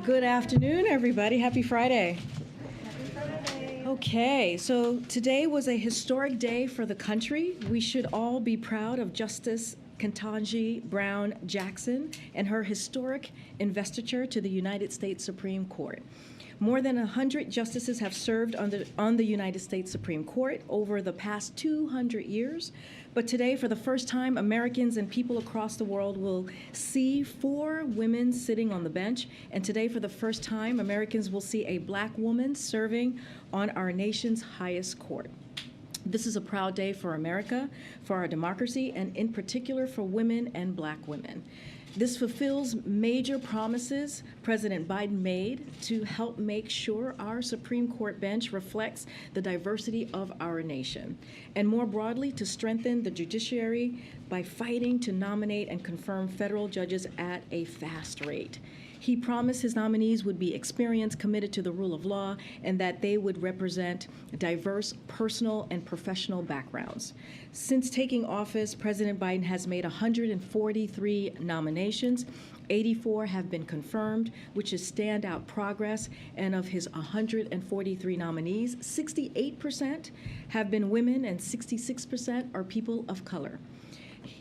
Good afternoon, everybody. Happy Friday. Happy Friday. Okay, so today was a historic day for the country. We should all be proud of Justice Ketanji Brown Jackson and her historic investiture to the United States Supreme Court. More than 100 justices have served on the United States Supreme Court over the past 200 years. But today, for the first time, Americans and people across the world will see 4 women sitting on the bench. And today, for the first time, Americans will see a Black woman serving on our nation's highest court. This is a proud day for America, for our democracy, and in particular for women and Black women. This fulfills major promises President Biden made to help make sure our Supreme Court bench reflects the diversity of our nation, and more broadly, to strengthen the judiciary by fighting to nominate and confirm federal judges at a fast rate. He promised his nominees would be experienced, committed to the rule of law, and that they would represent diverse personal and professional backgrounds. Since taking office, President Biden has made 143 nominations. 84 have been confirmed, which is standout progress. And of his 143 nominees, 68% have been women and 66% are people of color.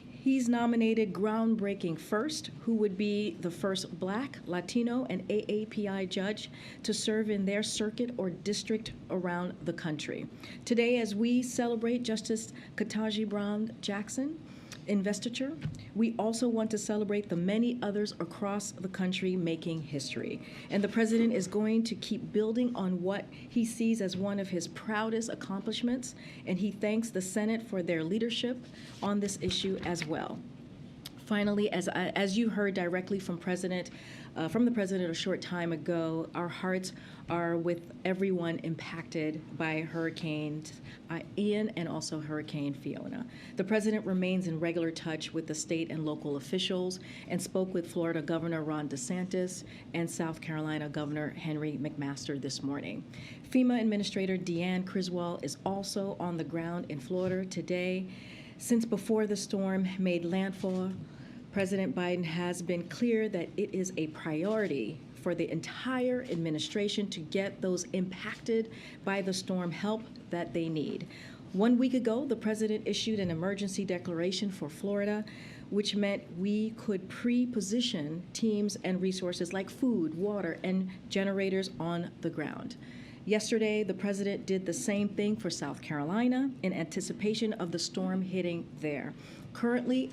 He's nominated groundbreaking first, who would be the first Black, Latino, and AAPI judge to serve in their circuit or district around the country. Today, as we celebrate Justice Ketanji Brown Jackson investiture, we also want to celebrate the many others across the country making history. And the president is going to keep building on what he sees as one of his proudest accomplishments, and he thanks the Senate for their leadership on this issue as well. Finally, as you heard directly from the president a short time ago, our hearts are with everyone impacted by Hurricanes Ian and also Hurricane Fiona. The president remains in regular touch with the state and local officials and spoke with Florida Governor Ron DeSantis and South Carolina Governor Henry McMaster this morning. FEMA Administrator Deanne Criswell is also on the ground in Florida today. Since before the storm made landfall, President Biden has been clear that it is a priority for the entire administration to get those impacted by the storm help that they need. 1 week ago, the president issued an emergency declaration for Florida, which meant we could pre-position teams and resources like food, water, and generators on the ground. Yesterday, the president did the same thing for South Carolina in anticipation of the storm hitting there. Currently,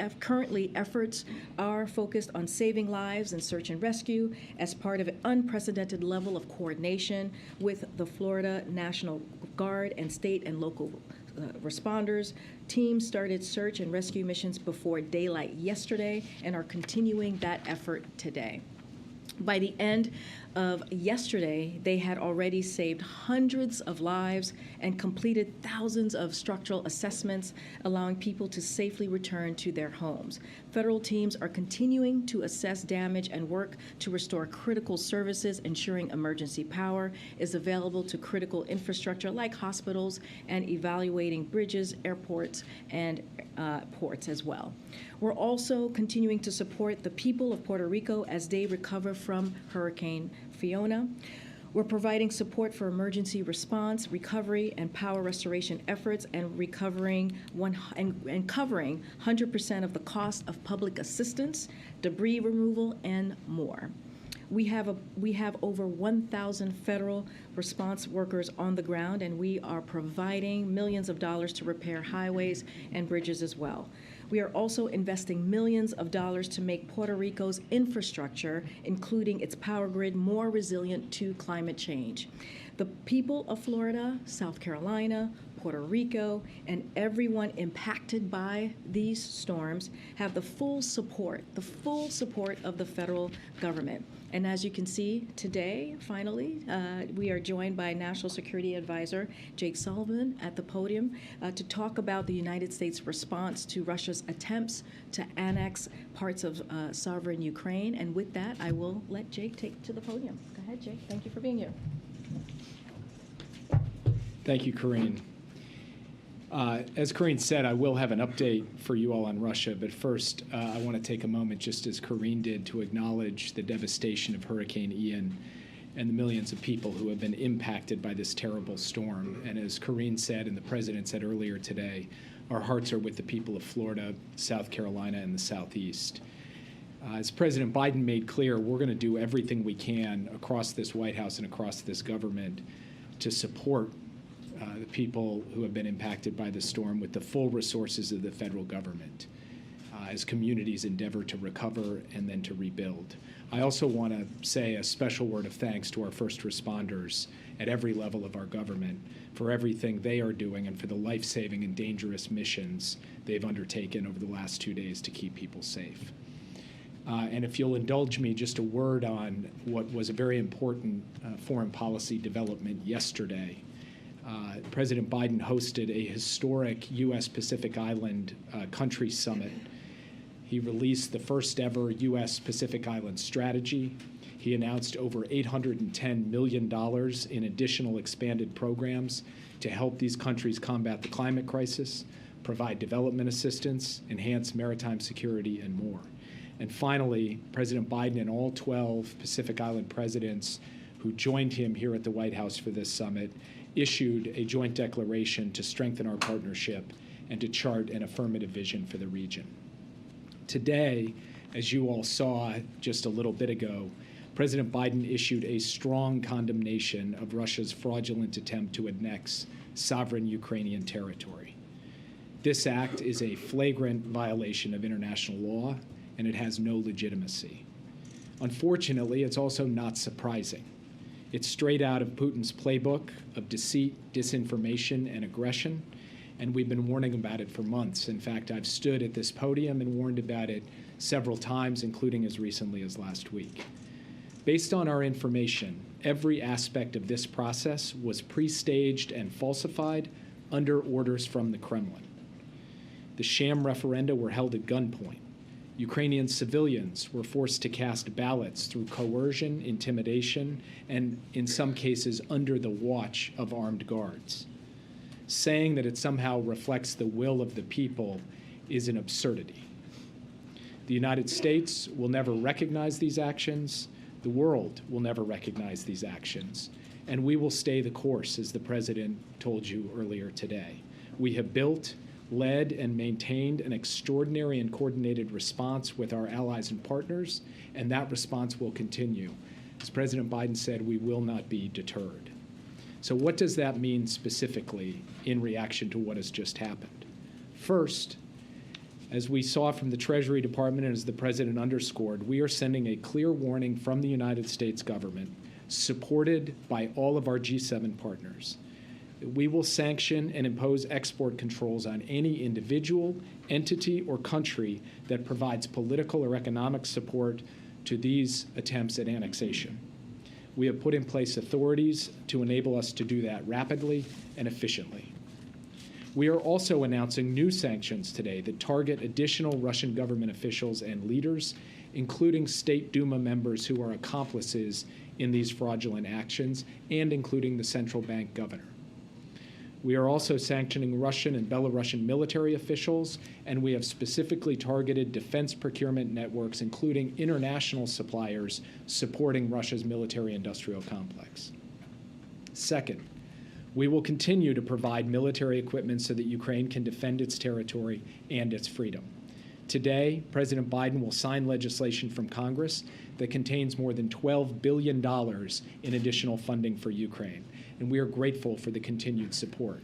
efforts are focused on saving lives and search and rescue as part of an unprecedented level of coordination with the Florida National Guard and state and local responders. Teams started search and rescue missions before daylight yesterday and are continuing that effort today. By the end of yesterday, they had already saved hundreds of lives and completed thousands of structural assessments, allowing people to safely return to their homes. Federal teams are continuing to assess damage and work to restore critical services, ensuring emergency power is available to critical infrastructure like hospitals, and evaluating bridges, airports, and ports as well. We're also continuing to support the people of Puerto Rico as they recover from Hurricane Fiona. We're providing support for emergency response, recovery, and power restoration efforts, and covering 100% of the cost of public assistance, debris removal, and more. We have over 1,000 federal response workers on the ground, and we are providing millions of dollars to repair highways and bridges as well. We are also investing millions of dollars to make Puerto Rico's infrastructure, including its power grid, more resilient to climate change. The people of Florida, South Carolina, Puerto Rico, and everyone impacted by these storms have the full support of the federal government. And as you can see today, finally, we are joined by National Security Advisor Jake Sullivan at the podium to talk about the United States response to Russia's attempts to annex parts of sovereign Ukraine. And with that, I will let Jake take to the podium. Go ahead, Jake. Thank you for being here. Thank you, Karine. As Karine said, I will have an update for you all on Russia, but first I want to take a moment, just as Karine did, to acknowledge the devastation of Hurricane Ian and the millions of people who have been impacted by this terrible storm. And as Karine said and the President said earlier today, our hearts are with the people of Florida, South Carolina, and the Southeast. As President Biden made clear, we're going to do everything we can across this White House and across this government to support the people who have been impacted by the storm with the full resources of the federal government as communities endeavor to recover and then to rebuild. I also want to say a special word of thanks to our first responders at every level of our government for everything they are doing and for the life-saving and dangerous missions they've undertaken over the last 2 days to keep people safe. And if you'll indulge me, just a word on what was a very important foreign policy development yesterday. President Biden hosted a historic U.S. Pacific Island country summit. He released the first ever U.S. Pacific Island strategy. He announced over $810 million in additional expanded programs to help these countries combat the climate crisis, provide development assistance, enhance maritime security, and more. And finally, President Biden and all 12 Pacific Island presidents who joined him here at the White House for this summit issued a joint declaration to strengthen our partnership and to chart an affirmative vision for the region. Today, as you all saw just a little bit ago, President Biden issued a strong condemnation of Russia's fraudulent attempt to annex sovereign Ukrainian territory. This act is a flagrant violation of international law, and it has no legitimacy. Unfortunately, it's also not surprising. It's straight out of Putin's playbook of deceit, disinformation, and aggression, and we've been warning about it for months. In fact, I've stood at this podium and warned about it several times, including as recently as last week. Based on our information, every aspect of this process was pre-staged and falsified under orders from the Kremlin. The sham referenda were held at gunpoint. Ukrainian civilians were forced to cast ballots through coercion, intimidation, and in some cases under the watch of armed guards. Saying that it somehow reflects the will of the people is an absurdity. The United States will never recognize these actions. The world will never recognize these actions. And we will stay the course, as the President told you earlier today. We have built, led, and maintained an extraordinary and coordinated response with our allies and partners, and that response will continue. As President Biden said, we will not be deterred. So what does that mean specifically in reaction to what has just happened? First, as we saw from the Treasury Department and as the President underscored, we are sending a clear warning from the United States government, supported by all of our G7 partners. We will sanction and impose export controls on any individual, entity, or country that provides political or economic support to these attempts at annexation. We have put in place authorities to enable us to do that rapidly and efficiently. We are also announcing new sanctions today that target additional Russian government officials and leaders, including State Duma members who are accomplices in these fraudulent actions, and including the central bank governor. We are also sanctioning Russian and Belarusian military officials, and we have specifically targeted defense procurement networks, including international suppliers supporting Russia's military-industrial complex. Second, we will continue to provide military equipment so that Ukraine can defend its territory and its freedom. Today, President Biden will sign legislation from Congress that contains more than $12 billion in additional funding for Ukraine, and we are grateful for the continued support.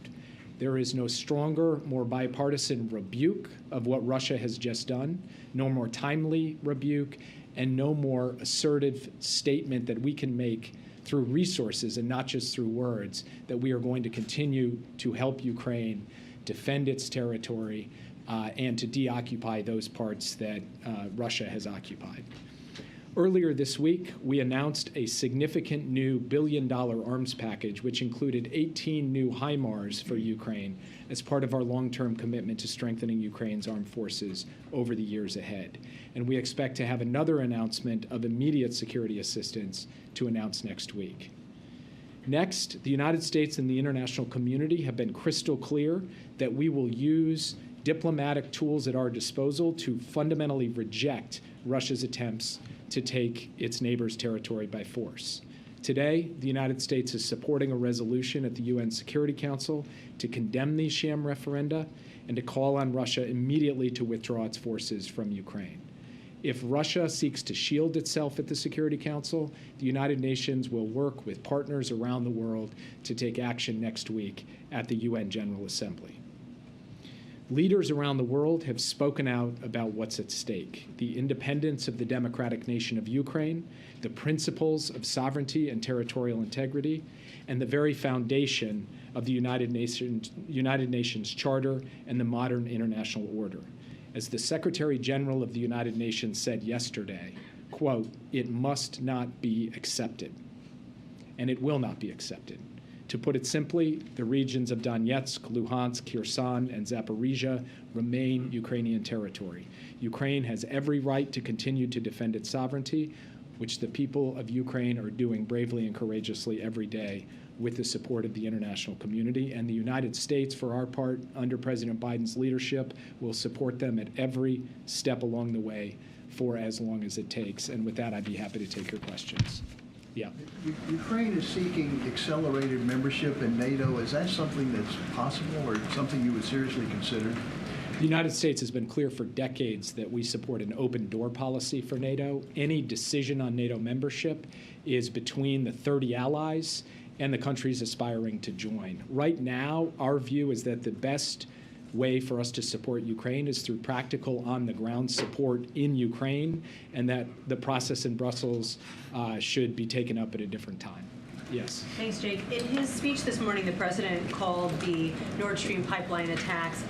There is no stronger, more bipartisan rebuke of what Russia has just done, no more timely rebuke, and no more assertive statement that we can make through resources and not just through words, that we are going to continue to help Ukraine defend its territory and to deoccupy those parts that Russia has occupied. Earlier this week, we announced a significant new billion-dollar arms package, which included 18 new HIMARS for Ukraine as part of our long-term commitment to strengthening Ukraine's armed forces over the years ahead. And we expect to have another announcement of immediate security assistance to announce next week. Next, the United States and the international community have been crystal clear that we will use diplomatic tools at our disposal to fundamentally reject Russia's attempts to take its neighbor's territory by force. Today, the United States is supporting a resolution at the UN Security Council to condemn these sham referenda and to call on Russia immediately to withdraw its forces from Ukraine. If Russia seeks to shield itself at the Security Council, the United Nations will work with partners around the world to take action next week at the UN General Assembly. Leaders around the world have spoken out about what's at stake: the independence of the democratic nation of Ukraine, the principles of sovereignty and territorial integrity, and the very foundation of the United Nations Charter and the modern international order. As the Secretary General of the United Nations said yesterday, quote, "It must not be accepted," and it will not be accepted. To put it simply, the regions of Donetsk, Luhansk, Kherson, and Zaporizhia remain Ukrainian territory. Ukraine has every right to continue to defend its sovereignty, which the people of Ukraine are doing bravely and courageously every day with the support of the international community. And the United States, for our part, under President Biden's leadership, will support them at every step along the way for as long as it takes. And with that, I'd be happy to take your questions. Yeah. Ukraine is seeking accelerated membership in NATO. Is that something that's possible or something you would seriously consider? The United States has been clear for decades that we support an open door policy for NATO. Any decision on NATO membership is between the 30 allies and the countries aspiring to join. Right now, our view is that the best way for us to support Ukraine is through practical on-the-ground support in Ukraine, and that the process in Brussels should be taken up at a different time. Yes. Thanks, Jake. In his speech this morning, the president called the Nord Stream pipeline attacks,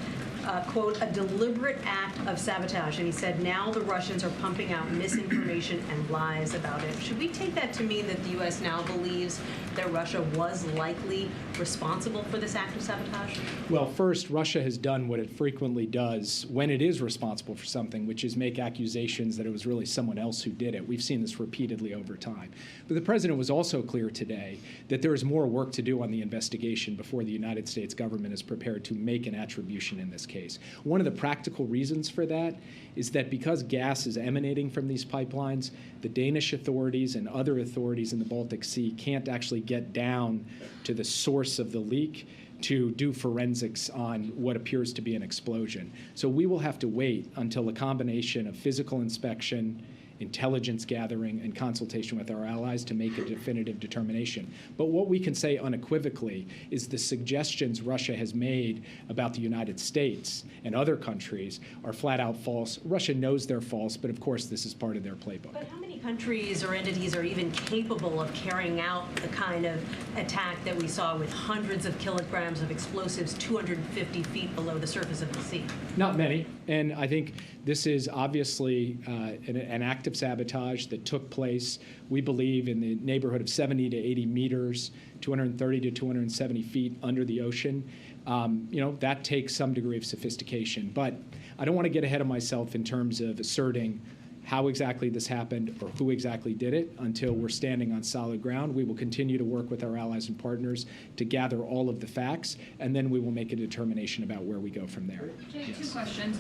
quote, a deliberate act of sabotage. And he said now the Russians are pumping out misinformation and lies about it. Should we take that to mean that the U.S. now believes that Russia was likely responsible for this act of sabotage? Well, first, Russia has done what it frequently does when it is responsible for something, which is make accusations that it was really someone else who did it. We've seen this repeatedly over time. But the president was also clear today that there is more work to do on the investigation before the United States government is prepared to make an attribution in this case. One of the practical reasons for that is that because gas is emanating from these pipelines, the Danish authorities and other authorities in the Baltic Sea can't actually get down to the source of the leak to do forensics on what appears to be an explosion. So we will have to wait until a combination of physical inspection, intelligence gathering, and consultation with our allies to make a definitive determination. But what we can say unequivocally is the suggestions Russia has made about the United States and other countries are flat out false. Russia knows they're false, but of course this is part of their playbook. But how many countries or entities are even capable of carrying out the kind of attack that we saw with hundreds of kilograms of explosives 250 feet below the surface of the sea? Not many. And I think this is obviously an act of sabotage that took place, we believe, in the neighborhood of 70 to 80 meters, 230 to 270 feet under the ocean. That takes some degree of sophistication. But I don't want to get ahead of myself in terms of asserting how exactly this happened or who exactly did it until we're standing on solid ground. We will continue to work with our allies and partners to gather all of the facts, and then we will make a determination about where we go from there. Jake, Yes. 2 questions.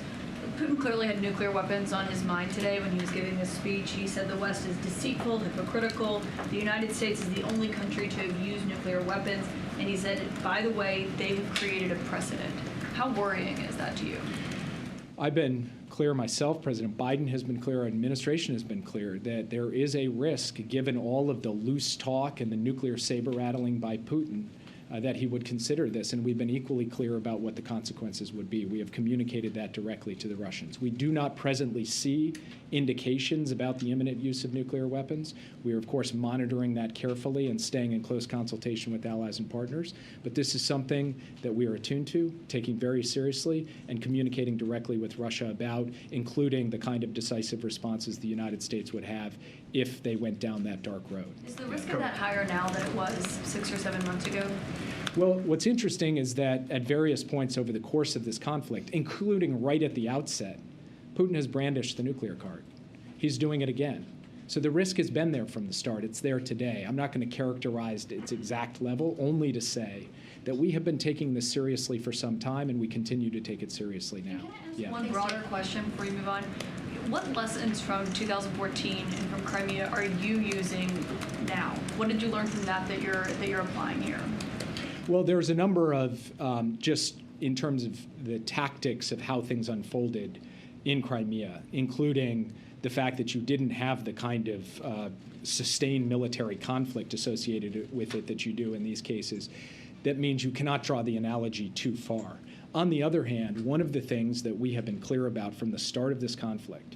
Putin clearly had nuclear weapons on his mind today when he was giving this speech. He said the West is deceitful, hypocritical. The United States is the only country to have used nuclear weapons. And he said, by the way, they have created a precedent. How worrying is that to you? I've been clear myself, President Biden has been clear, our administration has been clear that there is a risk, given all of the loose talk and the nuclear saber rattling by Putin, that he would consider this, and we've been equally clear about what the consequences would be. We have communicated that directly to the Russians. We do not presently see indications about the imminent use of nuclear weapons. We are, of course, monitoring that carefully and staying in close consultation with allies and partners, but this is something that we are attuned to, taking very seriously, and communicating directly with Russia about, including the kind of decisive responses the United States would have if they went down that dark road. Is the risk of that higher now than it was 6 or 7 months ago? Well, what's interesting is that at various points over the course of this conflict, including right at the outset, Putin has brandished the nuclear card. He's doing it again. So the risk has been there from the start. It's there today. I'm not going to characterize its exact level, only to say that we have been taking this seriously for some time, and we continue to take it seriously now. Can I ask one broader question before you move on? What lessons from 2014 and from Crimea are you using now? What did you learn from that you're applying here? Well, there's a number of, just in terms of the tactics of how things unfolded in Crimea, including the fact that you didn't have the kind of sustained military conflict associated with it that you do in these cases. That means you cannot draw the analogy too far. On the other hand, one of the things that we have been clear about from the start of this conflict,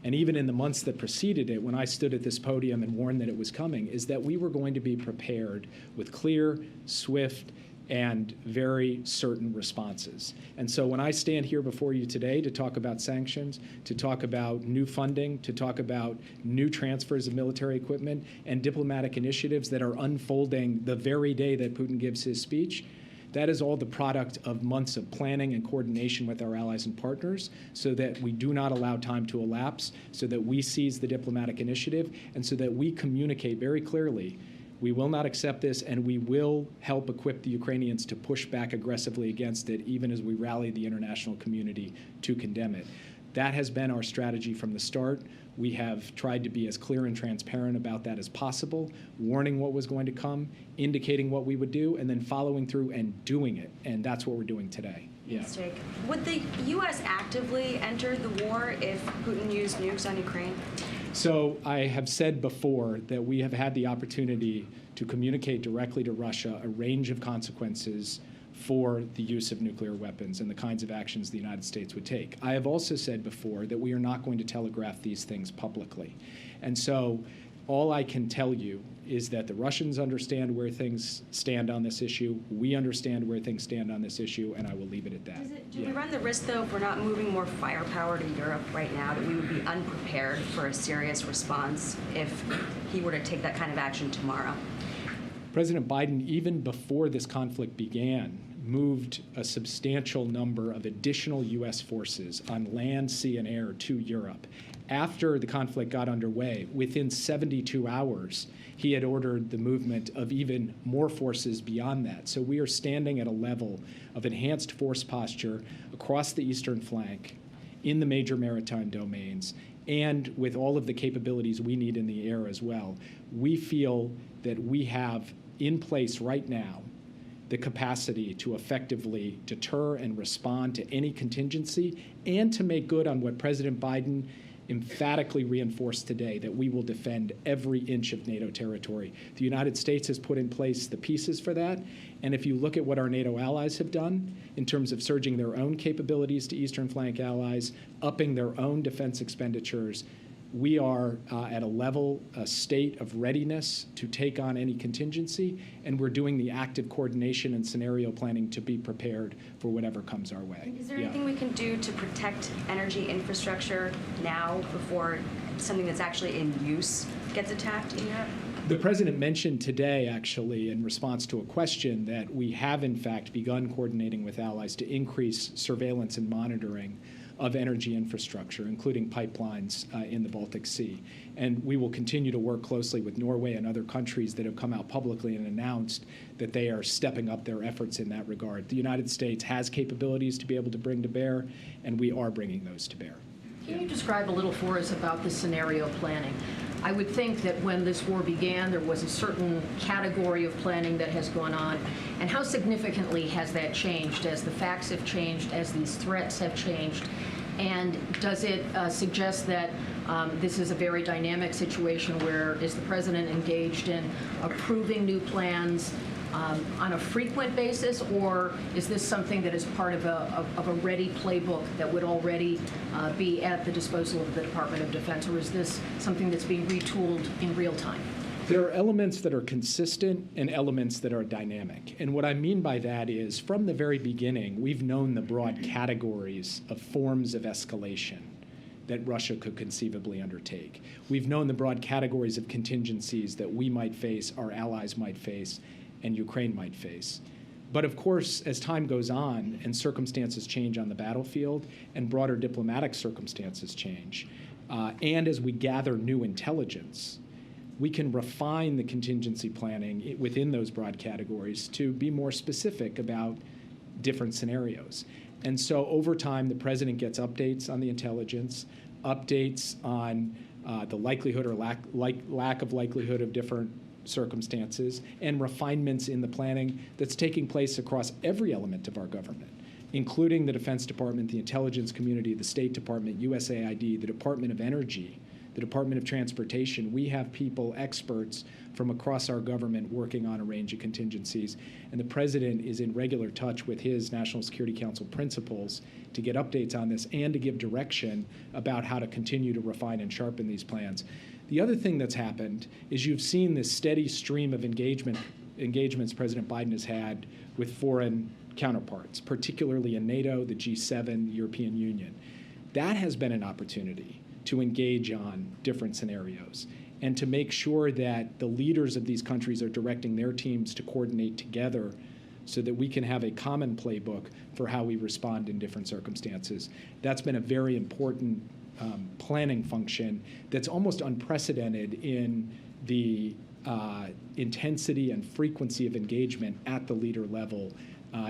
and even in the months that preceded it, when I stood at this podium and warned that it was coming, is that we were going to be prepared with clear, swift, and very certain responses. And so when I stand here before you today to talk about sanctions, to talk about new funding, to talk about new transfers of military equipment and diplomatic initiatives that are unfolding the very day that Putin gives his speech, that is all the product of months of planning and coordination with our allies and partners so that we do not allow time to elapse, so that we seize the diplomatic initiative, and so that we communicate very clearly we will not accept this, and we will help equip the Ukrainians to push back aggressively against it, even as we rally the international community to condemn it. That has been our strategy from the start. We have tried to be as clear and transparent about that as possible, warning what was going to come, indicating what we would do, and then following through and doing it. And that's what we're doing today. Yeah. Jake, would the U.S. actively enter the war if Putin used nukes on Ukraine? So I have said before that we have had the opportunity to communicate directly to Russia a range of consequences for the use of nuclear weapons and the kinds of actions the United States would take. I have also said before that we are not going to telegraph these things publicly. And so all I can tell you is that the Russians understand where things stand on this issue. We understand where things stand on this issue, and I will leave it at that. Do we run the risk, though, if we're not moving more firepower to Europe right now, that we would be unprepared for a serious response if he were to take that kind of action tomorrow? President Biden, even before this conflict began, moved a substantial number of additional U.S. forces on land, sea, and air to Europe. After the conflict got underway, within 72 hours, he had ordered the movement of even more forces beyond that. So we are standing at a level of enhanced force posture across the eastern flank, in the major maritime domains, and with all of the capabilities we need in the air as well. We feel that we have in place right now the capacity to effectively deter and respond to any contingency and to make good on what President Biden emphatically reinforced today, that we will defend every inch of NATO territory. The United States has put in place the pieces for that, and if you look at what our NATO allies have done in terms of surging their own capabilities to Eastern Flank allies, upping their own defense expenditures, we are at a level, a state of readiness to take on any contingency, and we're doing the active coordination and scenario planning to be prepared for whatever comes our way. Is there anything we can do to protect energy infrastructure now before something that's actually in use gets attacked in Europe? The president mentioned today, actually, in response to a question, that we have, in fact, begun coordinating with allies to increase surveillance and monitoring of energy infrastructure, including pipelines in the Baltic Sea. And we will continue to work closely with Norway and other countries that have come out publicly and announced that they are stepping up their efforts in that regard. The United States has capabilities to be able to bring to bear, and we are bringing those to bear. Can you describe a little for us about the scenario planning? I would think that when this war began, there was a certain category of planning that has gone on. And how significantly has that changed as the facts have changed, as these threats have changed? And does it suggest that this is a very dynamic situation where is the president engaged in approving new plans on a frequent basis, or is this something that is part of a ready playbook that would already be at the disposal of the Department of Defense, or is this something that's being retooled in real time? There are elements that are consistent and elements that are dynamic. And what I mean by that is, from the very beginning, we've known the broad categories of forms of escalation that Russia could conceivably undertake. We've known the broad categories of contingencies that we might face, our allies might face, and Ukraine might face. But of course, as time goes on and circumstances change on the battlefield and broader diplomatic circumstances change, and as we gather new intelligence, we can refine the contingency planning within those broad categories to be more specific about different scenarios. And so over time, the president gets updates on the intelligence, updates on the likelihood or lack of likelihood of different circumstances, and refinements in the planning that's taking place across every element of our government, including the Defense Department, the intelligence community, the State Department, USAID, the Department of Energy, the Department of Transportation. We have people, experts from across our government working on a range of contingencies. And the president is in regular touch with his National Security Council principals to get updates on this and to give direction about how to continue to refine and sharpen these plans. The other thing that's happened is you've seen this steady stream of engagements President Biden has had with foreign counterparts, particularly in NATO, the G7, European Union. That has been an opportunity to engage on different scenarios and to make sure that the leaders of these countries are directing their teams to coordinate together so that we can have a common playbook for how we respond in different circumstances. That's been a very important planning function that's almost unprecedented in the intensity and frequency of engagement at the leader level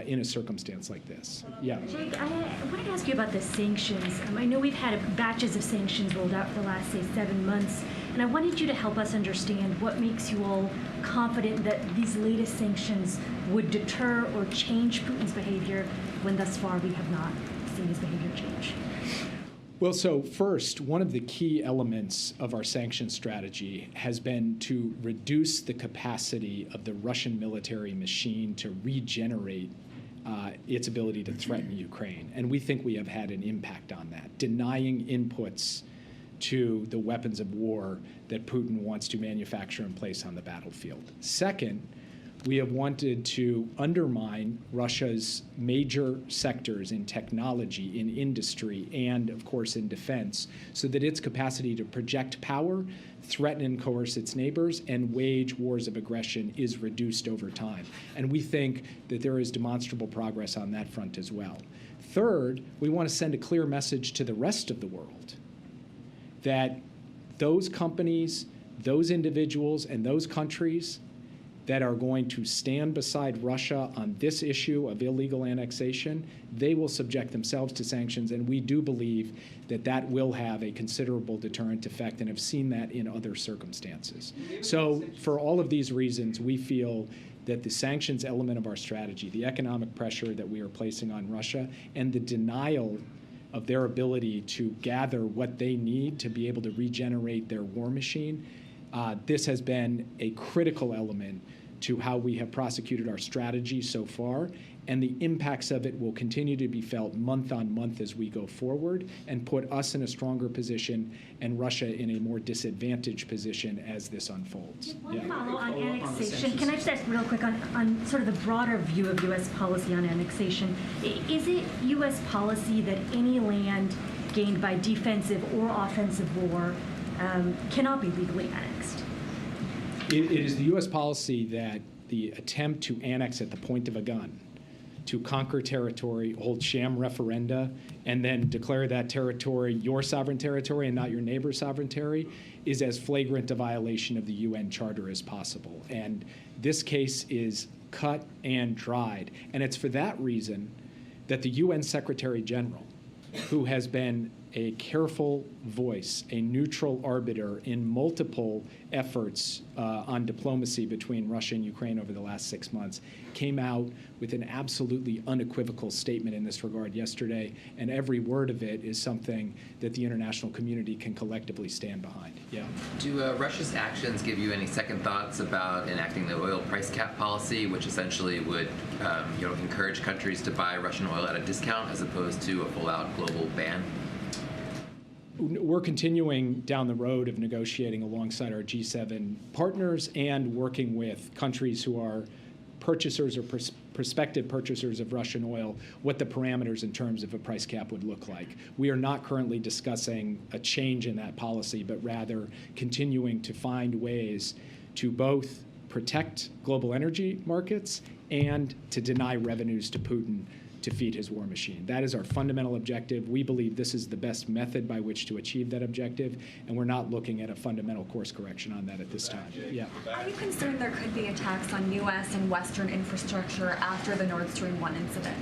in a circumstance like this. Yeah. Jake, I wanted to ask you about the sanctions. I know we've had batches of sanctions rolled out for the last, say, 7 months, and I wanted you to help us understand what makes you all confident that these latest sanctions would deter or change Putin's behavior when thus far we have not seen his behavior change. Well, so first, one of the key elements of our sanctions strategy has been to reduce the capacity of the Russian military machine to regenerate its ability to threaten Ukraine. And we think we have had an impact on that, denying inputs to the weapons of war that Putin wants to manufacture and place on the battlefield. Second, we have wanted to undermine Russia's major sectors in technology, in industry, and, of course, in defense, so that its capacity to project power, threaten and coerce its neighbors, and wage wars of aggression is reduced over time. And we think that there is demonstrable progress on that front as well. Third, we want to send a clear message to the rest of the world that those companies, those individuals, and those countries that are going to stand beside Russia on this issue of illegal annexation, they will subject themselves to sanctions, and we do believe that that will have a considerable deterrent effect and have seen that in other circumstances. So for all of these reasons, we feel that the sanctions element of our strategy, the economic pressure that we are placing on Russia, and the denial of their ability to gather what they need to be able to regenerate their war machine, this has been a critical element to how we have prosecuted our strategy so far, and the impacts of it will continue to be felt month on month as we go forward and put us in a stronger position and Russia in a more disadvantaged position as this unfolds. One follow on annexation. Can I just ask real quick on sort of the broader view of U.S. policy on annexation? Is it U.S. policy that any land gained by defensive or offensive war cannot be legally annexed? It is the U.S. policy that the attempt to annex at the point of a gun, to conquer territory, hold sham referenda, and then declare that territory your sovereign territory and not your neighbor's sovereign territory, is as flagrant a violation of the UN Charter as possible. And this case is cut and dried. And it's for that reason that the UN Secretary General, who has been a careful voice, a neutral arbiter in multiple efforts on diplomacy between Russia and Ukraine over the last 6 months, came out with an absolutely unequivocal statement in this regard yesterday, and every word of it is something that the international community can collectively stand behind. Yeah. Do Russia's actions give you any second thoughts about enacting the oil price cap policy, which essentially would encourage countries to buy Russian oil at a discount as opposed to a full-out global ban? We're continuing down the road of negotiating alongside our G7 partners and working with countries who are purchasers or prospective purchasers of Russian oil, what the parameters in terms of a price cap would look like. We are not currently discussing a change in that policy, but rather continuing to find ways to both protect global energy markets and to deny revenues to Putin to feed his war machine. That is our fundamental objective. We believe this is the best method by which to achieve that objective, and we're not looking at a fundamental course correction on that at this time. Yeah. Are you concerned there could be attacks on U.S. and Western infrastructure after the Nord Stream 1 incident?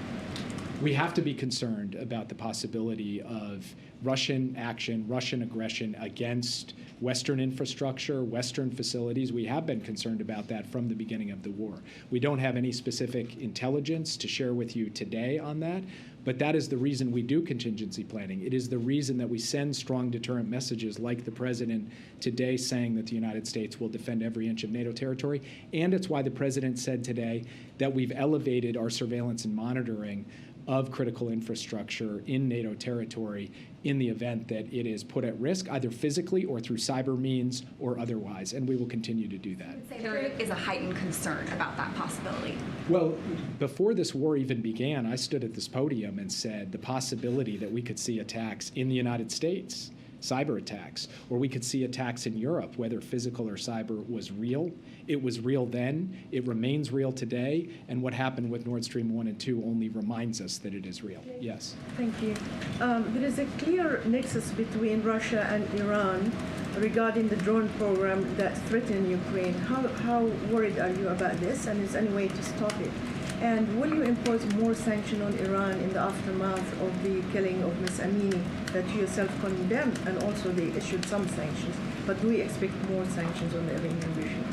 We have to be concerned about the possibility of Russian action, Russian aggression against Western infrastructure, Western facilities. We have been concerned about that from the beginning of the war. We don't have any specific intelligence to share with you today on that, but that is the reason we do contingency planning. It is the reason that we send strong deterrent messages like the President today saying that the United States will defend every inch of NATO territory, and it's why the President said today that we've elevated our surveillance and monitoring of critical infrastructure in NATO territory in the event that it is put at risk, either physically or through cyber means or otherwise, and we will continue to do that. Say there is a heightened concern about that possibility. Well, before this war even began, I stood at this podium and said the possibility that we could see attacks in the United States, cyber attacks, or we could see attacks in Europe, whether physical or cyber, was real. It was real then, it remains real today, and what happened with Nord Stream 1 and 2 only reminds us that it is real. Yes. Thank you. There is a clear nexus between Russia and Iran regarding the drone program that threaten Ukraine. How worried are you about this, and is there any way to stop it? And will you impose more sanction on Iran in the aftermath of the killing of Ms. Amini that you yourself condemned, and also they issued some sanctions, but do we expect more sanctions on the Iranian regime?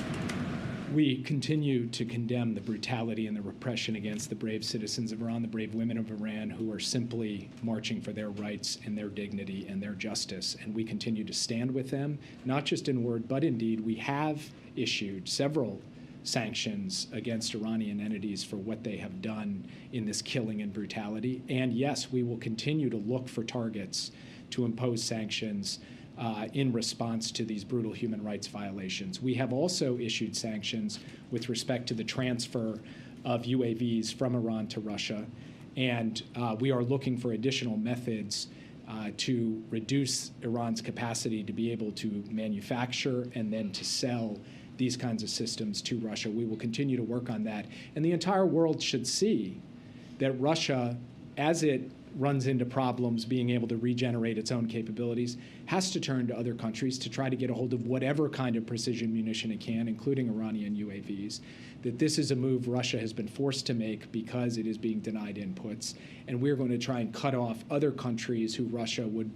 We continue to condemn the brutality and the repression against the brave citizens of Iran, the brave women of Iran who are simply marching for their rights and their dignity and their justice. And we continue to stand with them, not just in word, but in deed. We have issued several sanctions against Iranian entities for what they have done in this killing and brutality. And yes, we will continue to look for targets to impose sanctions in response to these brutal human rights violations. We have also issued sanctions with respect to the transfer of UAVs from Iran to Russia, and we are looking for additional methods to reduce Iran's capacity to be able to manufacture and then to sell these kinds of systems to Russia. We will continue to work on that. And the entire world should see that Russia, as it runs into problems being able to regenerate its own capabilities, has to turn to other countries to try to get a hold of whatever kind of precision munition it can, including Iranian UAVs, that this is a move Russia has been forced to make because it is being denied inputs, and we're going to try and cut off other countries who Russia would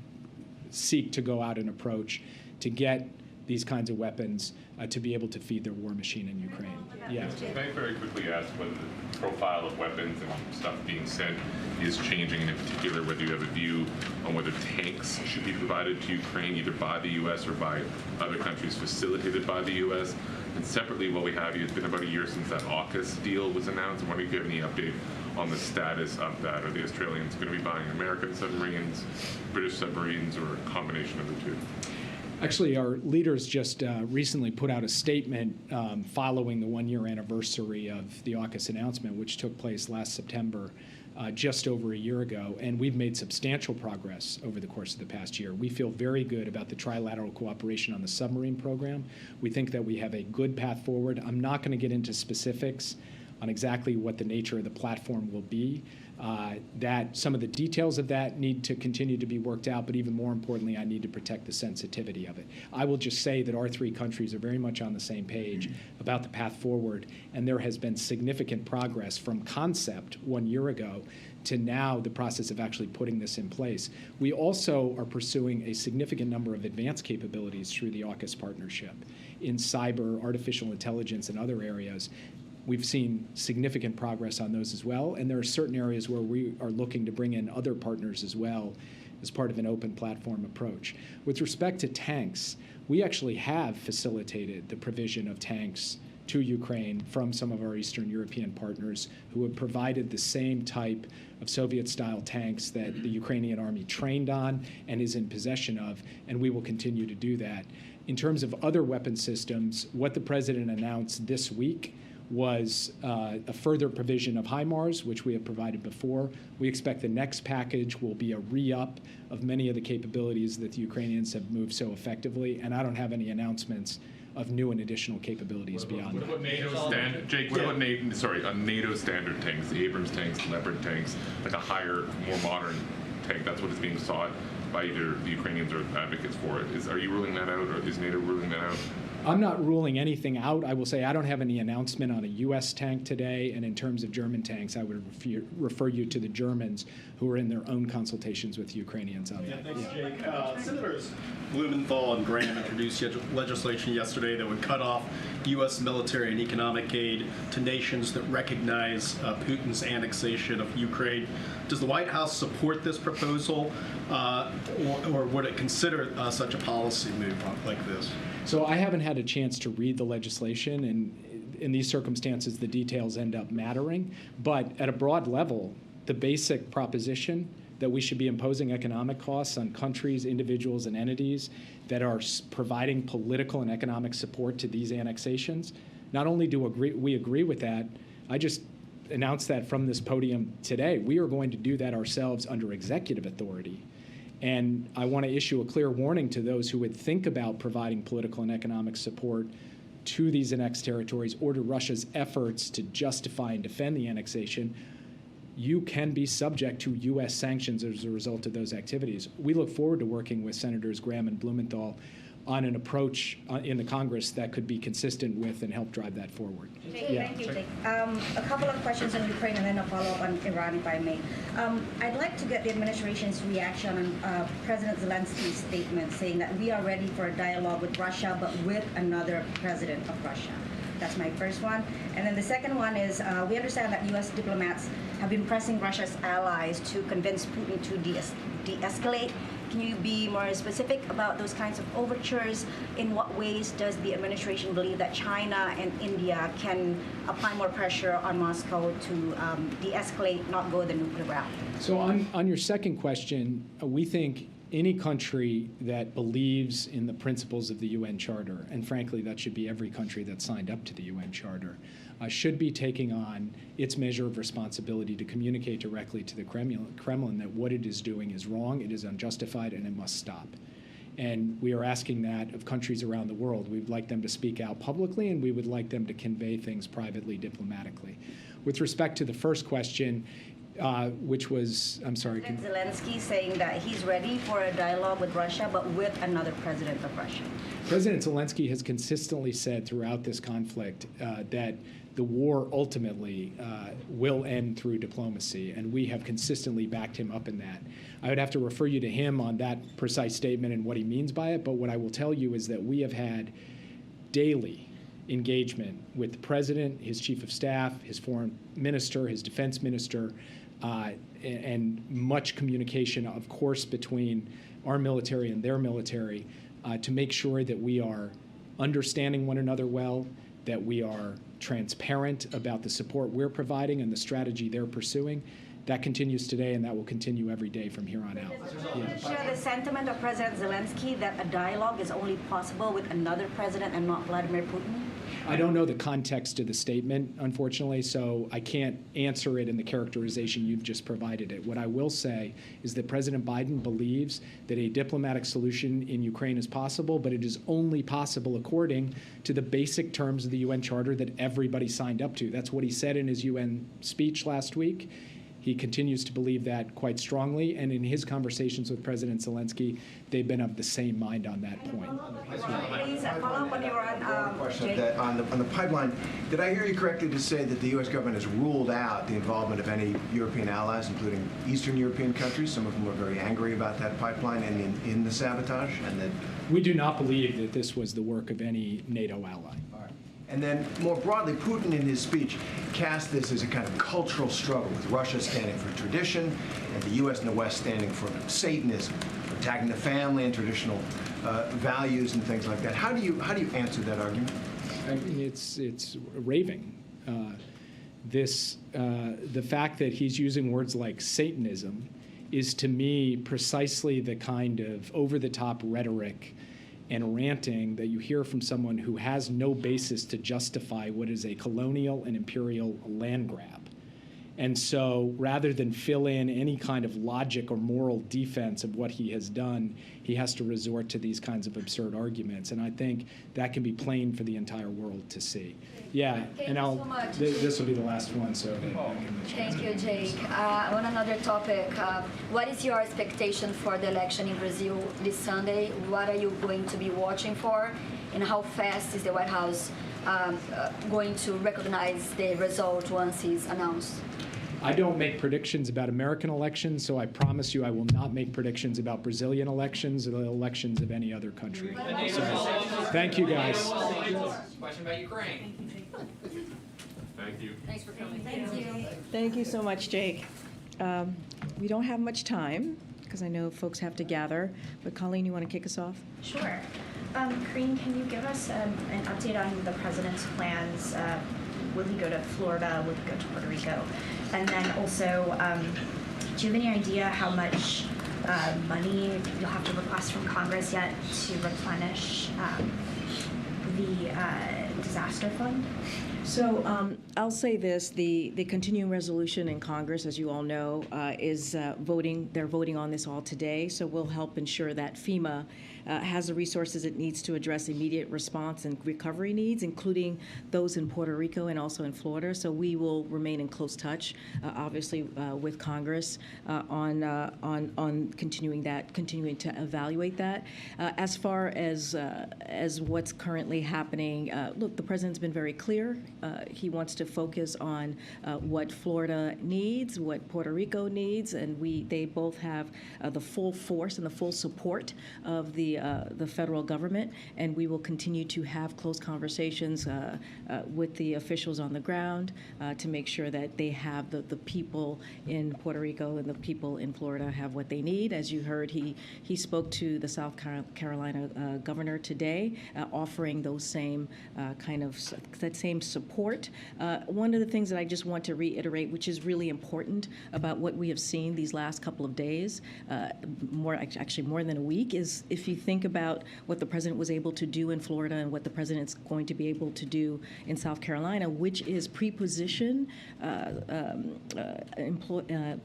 seek to go out and approach to get these kinds of weapons to be able to feed their war machine in Ukraine. Yeah. Can I very quickly ask whether the profile of weapons and stuff being sent is changing, and in particular whether you have a view on whether tanks should be provided to Ukraine either by the U.S. or by other countries facilitated by the U.S.? And separately, while we have you, it's been about a year since that AUKUS deal was announced. I'm wondering if you have any update on the status of that. Are the Australians going to be buying American submarines, British submarines, or a combination of the two? Actually, our leaders just recently put out a statement following the one-year anniversary of the AUKUS announcement, which took place last September, just over a year ago, and we've made substantial progress over the course of the past year. We feel very good about the trilateral cooperation on the submarine program. We think that we have a good path forward. I'm not going to get into specifics on exactly what the nature of the platform will be. That some of the details of that need to continue to be worked out, but even more importantly, I need to protect the sensitivity of it. I will just say that our three countries are very much on the same page about the path forward, and there has been significant progress from concept 1 year ago to now the process of actually putting this in place. We also are pursuing a significant number of advanced capabilities through the AUKUS partnership in cyber, artificial intelligence, and other areas. We've seen significant progress on those as well, and there are certain areas where we are looking to bring in other partners as well as part of an open platform approach. With respect to tanks, we actually have facilitated the provision of tanks to Ukraine from some of our Eastern European partners who have provided the same type of Soviet-style tanks that the Ukrainian army trained on and is in possession of, and we will continue to do that. In terms of other weapon systems, what the President announced this week was a further provision of HIMARS, which we have provided before. We expect the next package will be a re-up of many of the capabilities that the Ukrainians have moved so effectively, and I don't have any announcements of new and additional capabilities beyond that. Jake, what about NATO standard tanks, the Abrams tanks, Leopard tanks, like a higher, more modern tank? That's what is being sought by either the Ukrainians or advocates for it. Are you ruling that out, or is NATO ruling that out? I'm not ruling anything out. I will say I don't have any announcement on a U.S. tank today, and in terms of German tanks, I would refer you to the Germans, who are in their own consultations with the Ukrainians on that. Thanks, Jake. Senators Blumenthal and Graham introduced legislation yesterday that would cut off U.S. military and economic aid to nations that recognize Putin's annexation of Ukraine. Does the White House support this proposal, or would it consider such a policy move like this? So I haven't had a chance to read the legislation, and in these circumstances, the details end up mattering. But at a broad level, the basic proposition that we should be imposing economic costs on countries, individuals, and entities that are providing political and economic support to these annexations, not only do we agree with that, I just announced that from this podium today. We are going to do that ourselves under executive authority. And I want to issue a clear warning to those who would think about providing political and economic support to these annexed territories or to Russia's efforts to justify and defend the annexation. You can be subject to U.S. sanctions as a result of those activities. We look forward to working with Senators Graham and Blumenthal on an approach in the Congress that could be consistent with and help drive that forward. Thank you, Jake. A couple of questions on Ukraine and then a follow-up on Iran, if I may. I'd like to get the administration's reaction on President Zelensky's statement saying that we are ready for a dialogue with Russia, but with another president of Russia. That's my first one. And then the second one is we understand that U.S. diplomats have been pressing Russia's allies to convince Putin to de-escalate. Can you be more specific about those kinds of overtures? In what ways does the administration believe that China and India can apply more pressure on Moscow to de-escalate, not go the nuclear route? So on your second question, we think any country that believes in the principles of the UN Charter, and frankly, that should be every country that signed up to the UN Charter, should be taking on its measure of responsibility to communicate directly to the Kremlin that what it is doing is wrong, it is unjustified, and it must stop. And we are asking that of countries around the world. We'd like them to speak out publicly, and we would like them to convey things privately, diplomatically. With respect to the first question, which was, I'm sorry. Zelensky saying that he's ready for a dialogue with Russia, but with another president of Russia. President Zelensky has consistently said throughout this conflict that the war ultimately will end through diplomacy, and we have consistently backed him up in that. I would have to refer you to him on that precise statement and what he means by it, but what I will tell you is that we have had daily engagement with the president, his chief of staff, his foreign minister, his defense minister, and much communication, of course, between our military and their military to make sure that we are understanding one another well, that we are transparent about the support we're providing and the strategy they're pursuing. That continues today, and that will continue every day from here on out. Share the sentiment of President Zelensky that a dialogue is only possible with another president and not Vladimir Putin? I don't know the context of the statement, unfortunately, so I can't answer it in the characterization you've just provided it. What I will say is that President Biden believes that a diplomatic solution in Ukraine is possible, but it is only possible according to the basic terms of the UN Charter that everybody signed up to. That's what he said in his UN speech last week. He continues to believe that quite strongly, and in his conversations with President Zelensky, they've been of the same mind on that point. Please, a follow-up on Iran. On the pipeline, did I hear you correctly to say that the U.S. government has ruled out the involvement of any European allies, including Eastern European countries, some of whom are very angry about that pipeline and in the sabotage? And that we do not believe that this was the work of any NATO ally. And then, more broadly, Putin in his speech cast this as a kind of cultural struggle, with Russia standing for tradition and the U.S. and the West standing for Satanism, for attacking the family and traditional values and things like that. How do you answer that argument? I mean, it's raving. The fact that he's using words like Satanism is, to me, precisely the kind of over-the-top rhetoric and ranting that you hear from someone who has no basis to justify what is a colonial and imperial land grab. And so rather than fill in any kind of logic or moral defense of what he has done, he has to resort to these kinds of absurd arguments. And I think that can be plain for the entire world to see. Yeah, Thank and you so much. this will be the last one, so that I can Thank you, Jake. On another topic, what is your expectation for the election in Brazil this Sunday? What are you going to be watching for? And how fast is the White House going to recognize the result once it's announced? I don't make predictions about American elections, so I promise you I will not make predictions about Brazilian elections or the elections of any other country. So, thank you, guys. Question about Ukraine. Thank you. Thanks for coming. Thank you. Thank you so much, Jake. We don't have much time because I know folks have to gather, but Colleen, you want to kick us off? Sure. Karine, can you give us an update on the president's plans? Will he go to Florida? Will he go to Puerto Rico? And then also, do you have any idea how much money you'll have to request from Congress yet to replenish the disaster fund? So I'll say this, the continuing resolution in Congress, as you all know, is voting. They're voting on this all today, so we'll help ensure that FEMA has the resources it needs to address immediate response and recovery needs, including those in Puerto Rico and also in Florida. So we will remain in close touch, obviously, with Congress on continuing to evaluate that. As far as what's currently happening, look, the president's been very clear. He wants to focus on what Florida needs, what Puerto Rico needs, and they both have the full force and the full support of the federal government, and we will continue to have close conversations with the officials on the ground to make sure that they have the people in Puerto Rico and the people in Florida have what they need. As you heard, he spoke to the South Carolina governor today, offering those same that same support. One of the things that I just want to reiterate, which is really important about what we have seen these last couple of days, more than a week, is if you think about what the president was able to do in Florida and what the president's going to be able to do in South Carolina, which is pre-position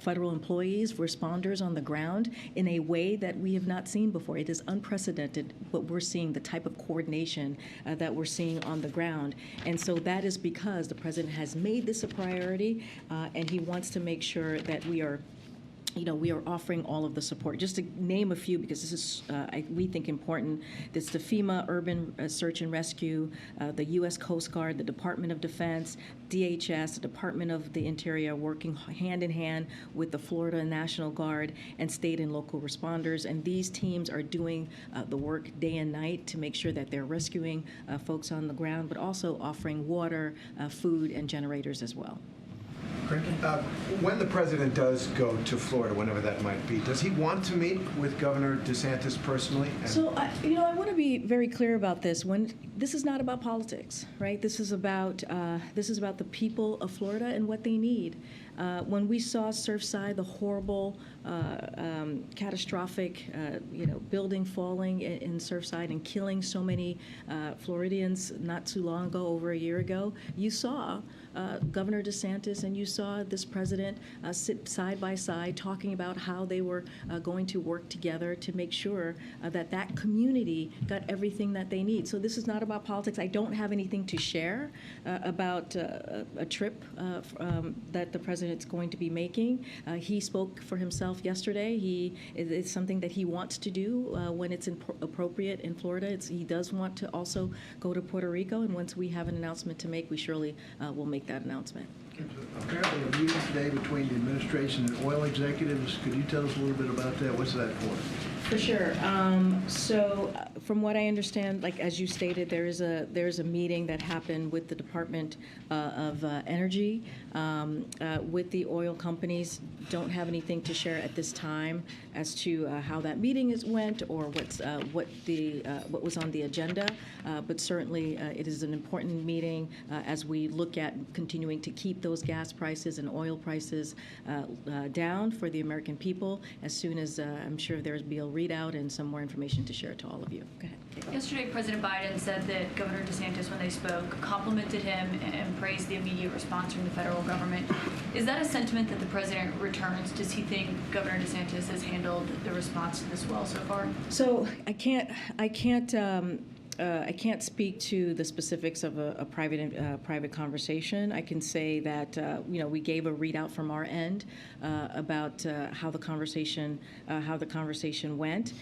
federal employees, responders on the ground in a way that we have not seen before. It is unprecedented what we're seeing, the type of coordination that we're seeing on the ground. And so that is because the president has made this a priority, and he wants to make sure that we are offering all of the support. Just to name a few, because this is, we think, important. This is the FEMA Urban Search and Rescue, the U.S. Coast Guard, the Department of Defense, DHS, the Department of the Interior, working hand in hand with the Florida National Guard and state and local responders. And these teams are doing the work day and night to make sure that they're rescuing folks on the ground, but also offering water, food, and generators as well. When the president does go to Florida, whenever that might be, does he want to meet with Governor DeSantis personally? So, I want to be very clear about this. This is not about politics, right? This is about the people of Florida and what they need. When we saw Surfside, the horrible, catastrophic, building falling in Surfside and killing so many Floridians not too long ago, over a year ago, you saw Governor DeSantis and you saw this president sit side by side talking about how they were going to work together to make sure that community got everything that they need. So this is not about politics. I don't have anything to share about a trip that the president's going to be making. He spoke for himself yesterday. It's something that he wants to do when it's appropriate in Florida. He does want to also go to Puerto Rico, and once we have an announcement to make, we surely will make that announcement. Apparently a meeting today between the administration and oil executives. Could you tell us a little bit about that? What's that for? For sure. So from what I understand, like as you stated, there's a meeting that happened with the Department of Energy with the oil companies. Don't have anything to share at this time as to how that meeting went or what was on the agenda. But certainly it is an important meeting as we look at continuing to keep those gas prices and oil prices down for the American people. As soon as I'm sure there'll be a readout and some more information to share to all of you. Go ahead. Yesterday, President Biden said that Governor DeSantis, when they spoke, complimented him and praised the immediate response from the federal government. Is that a sentiment that the president returns? Does he think Governor DeSantis has handled the response to this well so far? So I can't speak to the specifics of a private conversation. I can say that we gave a readout from our end about how the conversation went.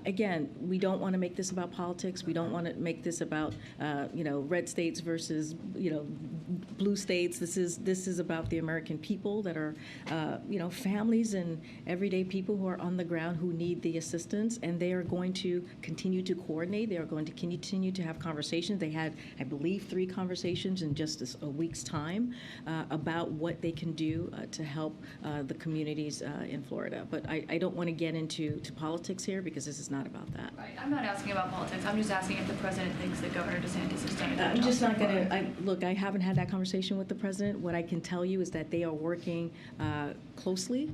Again, we don't want to make this about politics. We don't want to make this about red states versus blue states. This is about the American people that are families and everyday people who are on the ground who need the assistance, and they are going to continue to coordinate. They are going to continue to have conversations. They had, I believe, 3 conversations in just a week's time about what they can do to help the communities in Florida. But I don't want to get into politics here because this is not about that. Right. I'm not asking about politics. I'm just asking if the president thinks that Governor DeSantis has done a good job. I'm just not so going far. to, look, I haven't had that conversation with the president. What I can tell you is that they are working closely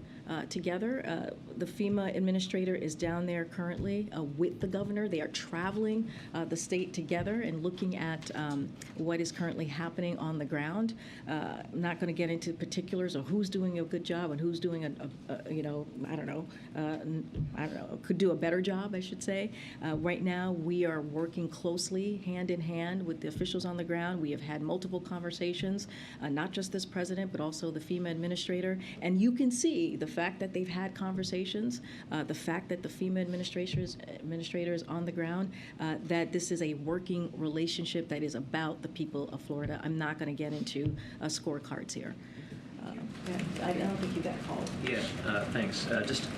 together. The FEMA administrator is down there currently with the governor. They are traveling the state together and looking at what is currently happening on the ground. I'm not going to get into particulars of who's doing a good job and who's doing could do a better job, I should say. Right now, we are working closely, hand in hand, with the officials on the ground. We have had multiple conversations, not just this president, but also the FEMA administrator. And you can see the fact that they've had conversations, the fact that the FEMA administrator is on the ground, that this is a working relationship that is about the people of Florida. I'm not going to get into scorecards here. I don't think you got called. Yeah, thanks. Just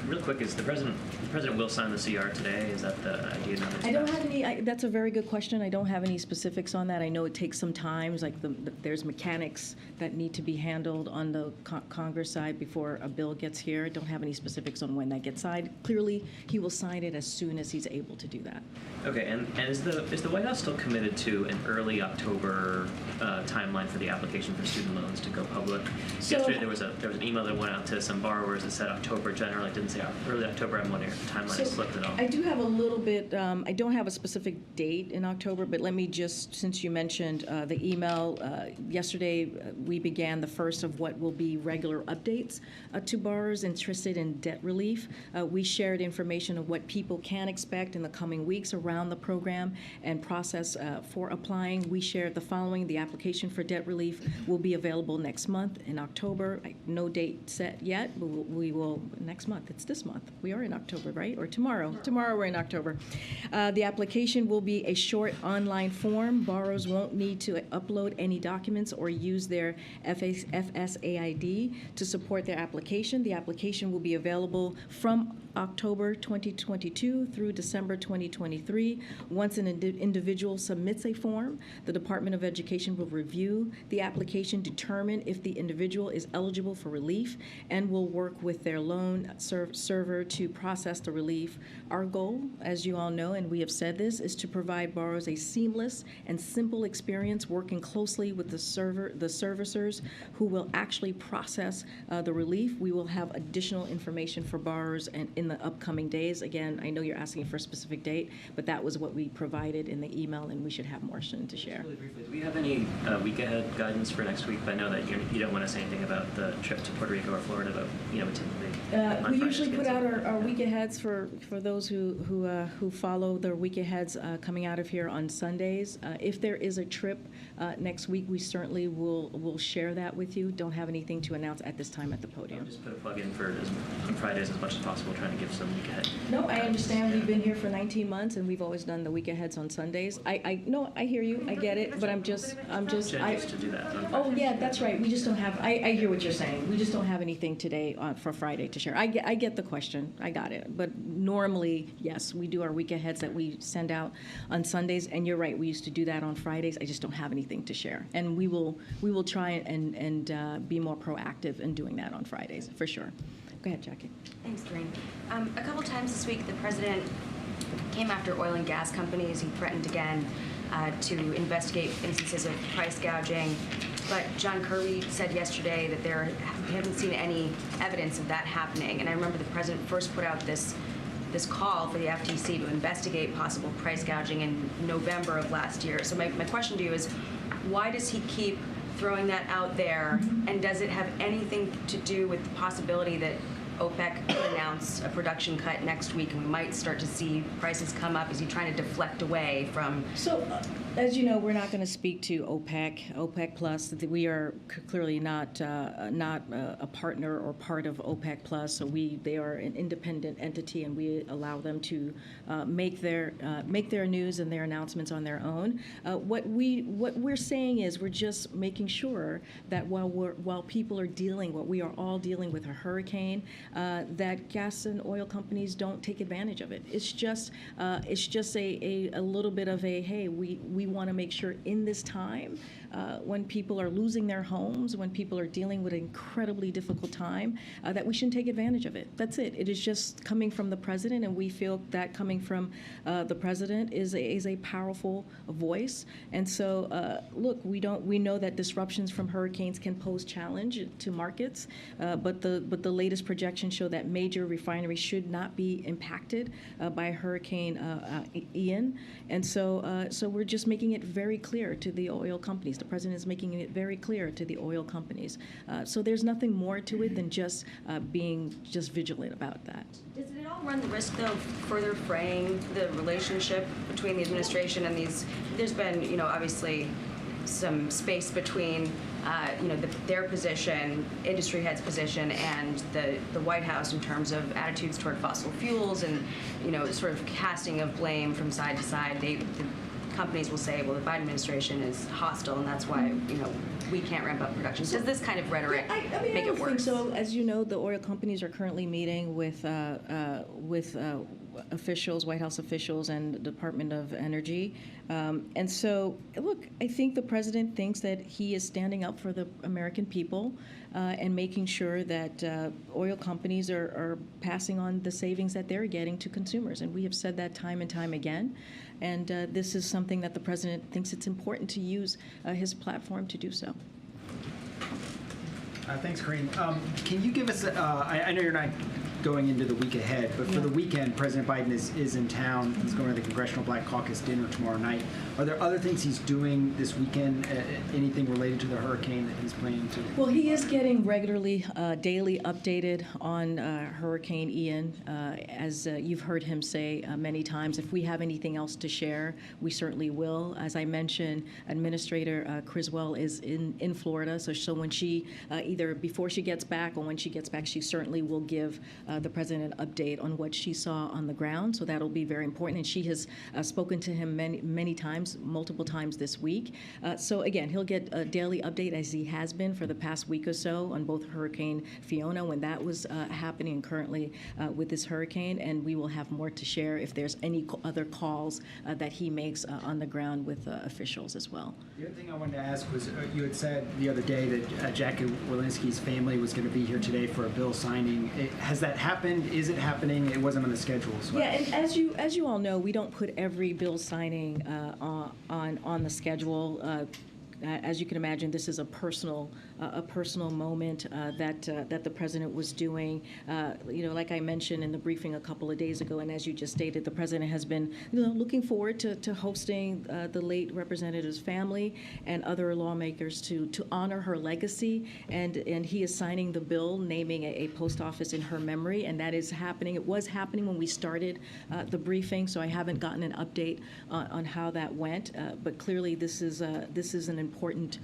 real quick, is the president will sign the CR today? Is that the idea? I don't have any. That's a very good question. I don't have any specifics on that. I know it takes some time. Like there's mechanics that need to be handled on the Congress side before a bill gets here. I don't have any specifics on when that gets signed. Clearly, he will sign it as soon as he's able to do that. Okay, and is the White House still committed to an early October timeline for the application for student loans to go public? Yesterday there was an email that went out to some borrowers that said October generally. It didn't say early October. I'm wondering if the timeline has slipped at all. I do have a little bit. I don't have a specific date in October, but let me just, since you mentioned the email, yesterday we began the first of what will be regular updates to borrowers interested in debt relief. We shared information of what people can expect in the coming weeks around the program and process for applying. We shared the following. The application for debt relief will be available next month in October. No date set yet, but we will next month. It's this month. We are in October, right? Or tomorrow. Tomorrow we're in October. The application will be a short online form. Borrowers won't need to upload any documents or use their FSAID to support their application. The application will be available from October 2022 through December 2023. Once an individual submits a form, the Department of Education will review the application, determine if the individual is eligible for relief, and will work with their loan server to process the relief. Our goal, as you all know, and we have said this, is to provide borrowers a seamless and simple experience, working closely with the servicers who will actually process the relief. We will have additional information for borrowers and in the upcoming days. Again, I know you're asking for a specific date, but that was what we provided in the email, and we should have more soon to share. Really briefly, do we have any week ahead guidance for next week? I know that you don't want to say anything about the trip to Puerto Rico or Florida, but we typically we usually put out our week aheads for those who follow the week aheads coming out of here on Sundays. If there is a trip next week, we certainly will share that with you. Don't have anything to announce at this time at the podium. I'll just put a plug in for on Fridays as much as possible, trying to give some week ahead. No, I understand. We've been here for 19 months, and we've always done the week aheads on Sundays. I hear you. I get it, but I'm just. Jen used to do that. Oh yeah, that's right. We just don't have. I hear what you're saying. We just don't have anything today for Friday to share. I get the question. I got it. But normally, yes, we do our week aheads that we send out on Sundays. And you're right. We used to do that on Fridays. I just don't have anything to share. And we will try and be more proactive in doing that on Fridays for sure. Go ahead, Jackie. Thanks, Karine. A couple times this week, the president came after oil and gas companies. He threatened again to investigate instances of price gouging. But John Kirby said yesterday that he hadn't seen any evidence of that happening. And I remember the president first put out this this call for the FTC to investigate possible price gouging in November of last year. So my question to you is, why does he keep throwing that out there, and does it have anything to do with the possibility that OPEC could announce a production cut next week and we might start to see prices come up? Is he trying to deflect away from... So, as you know, we're not going to speak to OPEC Plus. We are clearly not a partner or part of OPEC Plus. So they are an independent entity, and we allow them to make their news and their announcements on their own. What we're saying is we're just making sure that while people are we are all dealing with a hurricane, that gas and oil companies don't take advantage of it. It's just a little bit of a, hey, we want to make sure in this time when people are losing their homes, when people are dealing with an incredibly difficult time, that we shouldn't take advantage of it. That's it. It is just coming from the president, and we feel that coming from the president is a powerful voice. And so, look, we know that disruptions from hurricanes can pose challenge to markets, but the latest projections show that major refineries should not be impacted by Hurricane Ian. And so we're just making it very clear to the oil companies. The president is making it very clear to the oil companies. So there's nothing more to it than just being vigilant about that. Does it all run the risk, though, of further fraying the relationship between the administration and these? There's been, obviously some space between, their position, industry head's position, and the White House in terms of attitudes toward fossil fuels and, sort of casting of blame from side to side. The companies will say, well, the Biden administration is hostile, and that's why, we can't ramp up production. Does this kind of rhetoric make it worse? I think so. As you know, the oil companies are currently meeting with officials, White House officials, and the Department of Energy. And so, look, I think the president thinks that he is standing up for the American people and making sure that oil companies are passing on the savings that they're getting to consumers. And we have said that time and time again. And this is something that the president thinks it's important to use his platform to do so. Thanks, Karine. Can you give us, I know you're not going into the week ahead, but for the weekend, President Biden is in town. He's going to the Congressional Black Caucus dinner tomorrow night. Are there other things he's doing this weekend, anything related to the hurricane that he's planning to? Well, he is getting regularly, daily updated on Hurricane Ian. As you've heard him say many times, if we have anything else to share, we certainly will. As I mentioned, Administrator Criswell is in Florida, so when she, either before she gets back or when she gets back, she certainly will give the president an update on what she saw on the ground. So that'll be very important. And she has spoken to him many times, multiple times this week. So again, he'll get a daily update, as he has been for the past week or so, on both Hurricane Fiona, when that was happening, and currently with this hurricane. And we will have more to share if there's any other calls that he makes on the ground with officials as well. The other thing I wanted to ask was, you had said the other day that Jackie Walensky's family was going to be here today for a bill signing. Has that happened? Is it happening? It wasn't on the schedule. So yeah, and as you all know, we don't put every bill signing on the schedule. As you can imagine, this is a personal moment that the president was doing. Like I mentioned in the briefing a couple of days ago, and as you just stated, the president has been looking forward to hosting the late representative's family and other lawmakers to honor her legacy, and he is signing the bill naming a post office in her memory, and that is happening. It was happening when we started the briefing, so I haven't gotten an update on how that went, but clearly this is an important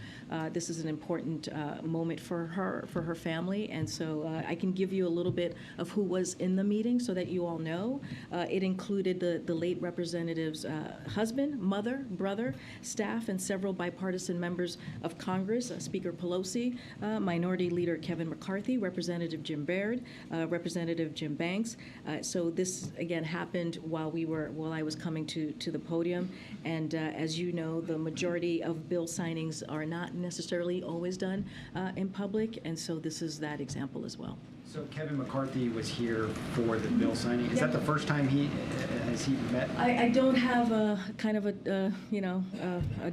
moment for her family, and so I can give you a little bit of who was in the meeting so that you all know. It included the late representative's husband, mother, brother, staff, and several bipartisan members of Congress, Speaker Pelosi, Minority Leader Kevin McCarthy, Representative Jim Baird, Representative Jim Banks. So this again happened while I was coming to the podium, and as you know, the majority of bill signings are not necessarily always done in public, and so this is that example as well. So Kevin McCarthy was here for the bill signing. Is that the first time has he met? I don't have a kind of a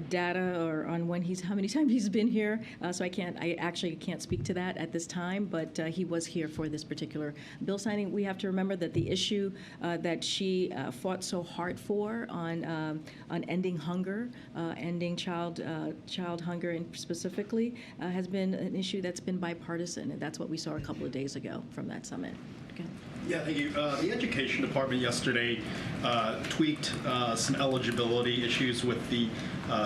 data or on how many times he's been here, so I actually can't speak to that at this time. But he was here for this particular bill signing. We have to remember that the issue that she fought so hard for on ending hunger, ending child hunger, and specifically has been an issue that's been bipartisan, and that's what we saw a couple of days ago from that summit. Okay. Yeah, thank you. The Education Department yesterday tweaked some eligibility issues with the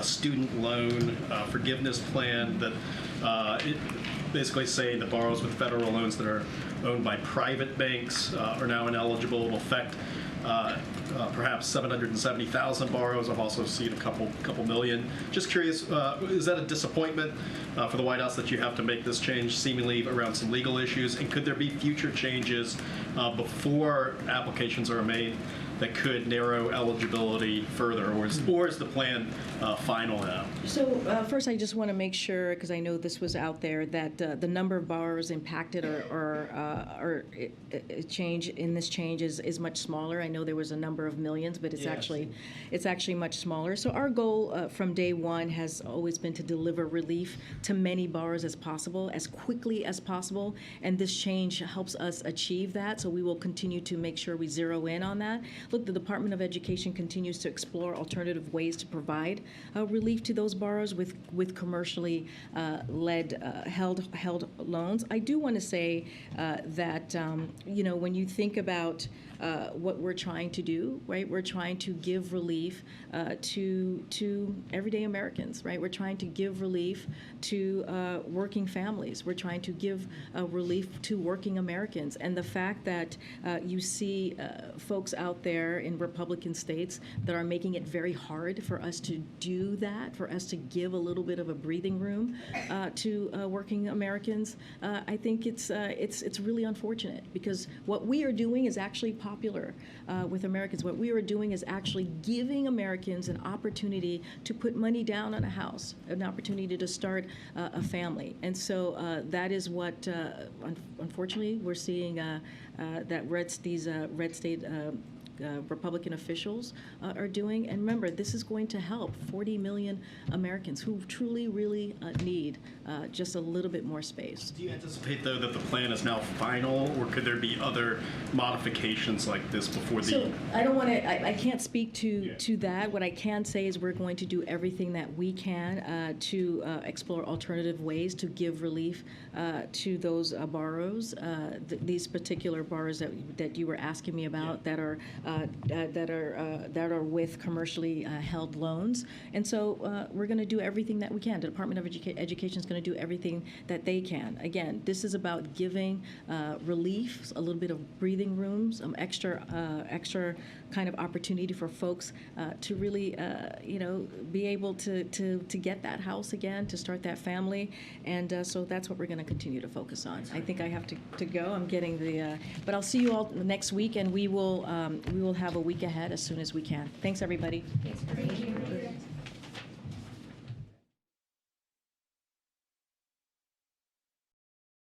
student loan forgiveness plan that it basically say the borrowers with federal loans that are owned by private banks are now ineligible. It'll affect perhaps 770,000 borrowers. I've also seen a couple million. Just curious, is that a disappointment for the White House that you have to make this change, seemingly around some legal issues? And could there be future changes before applications are made that could narrow eligibility further, or is the plan final now? So first, I just want to make sure, because I know this was out there, that the number of borrowers impacted or change in this change is much smaller. I know there was a number of millions, but it's actually much smaller. So our goal from day one has always been to deliver relief to many borrowers as possible, as quickly as possible, and this change helps us achieve that. So we will continue to make sure we zero in on that. Look, the Department of Education continues to explore alternative ways to provide relief to those borrowers with commercially held loans. I do want to say that when you think about what we're trying to do, right? We're trying to give relief to everyday Americans, right? We're trying to give relief to working families. We're trying to give relief to working Americans. And the fact that you see folks out there in Republican states that are making it very hard for us to do that, for us to give a little bit of a breathing room to working Americans, I think it's really unfortunate, because what we are doing is actually popular with Americans. What we are doing is actually giving Americans an opportunity to put money down on a house, an opportunity to start a family. And so that is what, unfortunately, we're seeing that these red state Republican officials are doing. And remember, this is going to help 40 million Americans who truly, really need just a little bit more space. Do you anticipate, though, that the plan is now final, or could there be other modifications like this before the... So I don't want to, I can't speak to that. What I can say is we're going to do everything that we can to explore alternative ways to give relief to those borrowers, these particular borrowers that you were asking me about, that are with commercially held loans. And so we're going to do everything that we can. The Department of Education is going to do everything that they can. Again, this is about giving relief, a little bit of breathing room, some extra kind of opportunity for folks to really, be able to get that house again, to start that family. And so that's what we're going to continue to focus on. I think I have to go. I'm getting but I'll see you all next week, and we will have a week ahead as soon as we can. Thanks, everybody. Thanks for being here.